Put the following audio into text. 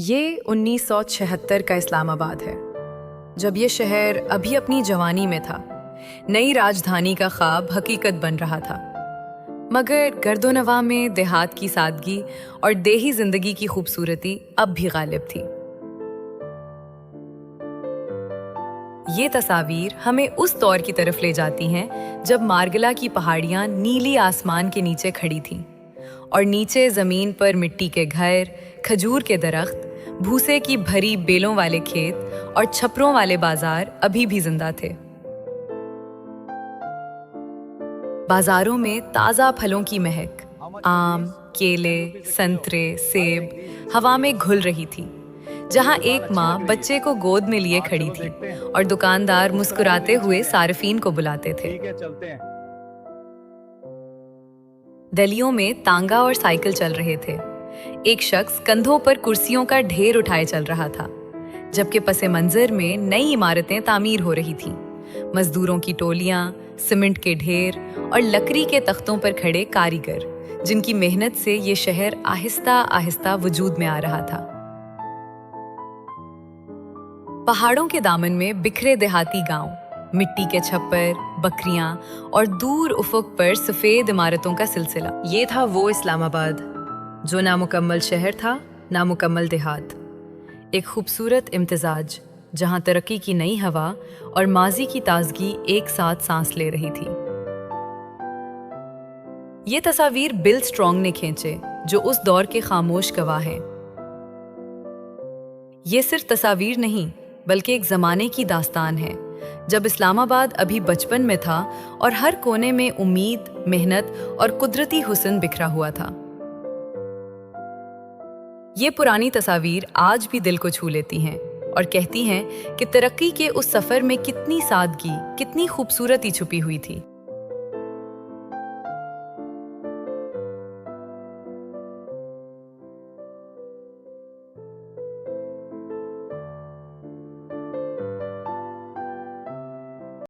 ये 1976 का इस्लामाबाद है, जब ये शहर अभी अपनी जवानी में था। नई राजधानी का ख्वाब हकीकत बन रहा था, मगर गर्दोनवा में देहात की सादगी और देही जिंदगी की खूबसूरती अब भी गालिब थी। ये तस्वीर हमें उस दौर की तरफ ले जाती हैं जब मार्गला की पहाड़ियां नीली आसमान के नीचे खड़ी थीं और नीचे जमीन पर मिट्टी के घर, खजूर के दरख्त, भूसे की भरी बेलों वाले खेत और छपरों वाले बाजार अभी भी जिंदा थे। बाजारों में ताजा फलों की महक, आम, केले, संतरे, सेब हवा में घुल रही थी। जहां एक माँ बच्चे को गोद में लिए खड़ी थी और दुकानदार मुस्कुराते हुए सार्फिन को बुलाते थे। गलियों में तांगा और साइकिल चल रहे थे। एक शख्स कंधों पर कुर्सियों का ढेर उठाए चल रहा था, जबकि पसे मंजर में नई इमारतें तामीर हो रही थीं। मजदूरों की टोलियां, सीमेंट के ढेर और लकड़ी के तख्तों पर खड़े कारीगर, जिनकी मेहनत से ये शहर आहिस्ता आहिस्ता वजूद में आ रहा था। पहाड़ों के दामन में बिखरे देहाती गांव, मिट्टी के छप्पर, बकरियां और दूर उफक पर सफेद इमारतों का सिलसिला। ये था वो इस्लामाबाद जो नामुकम्मल शहर था, नामुकम्मल देहात। एक खूबसूरत इम्तिजाज जहां तरक्की की नई हवा और माजी की ताजगी एक साथ सांस ले रही थी। ये तस्वीर बिल स्ट्रॉन्ग ने खींचे, जो उस दौर के खामोश गवाह हैं। ये सिर्फ तस्वीर नहीं, बल्कि एक जमाने की दास्तान है, जब इस्लामाबाद अभी बचपन में था और हर कोने में उम्मीद, मेहनत और कुदरती हुस्न बिखरा हुआ था। ये पुरानी तस्वीर आज भी दिल को छू लेती हैं और कहती हैं कि तरक्की के उस सफर में कितनी सादगी, कितनी खूबसूरती छुपी हुई थी।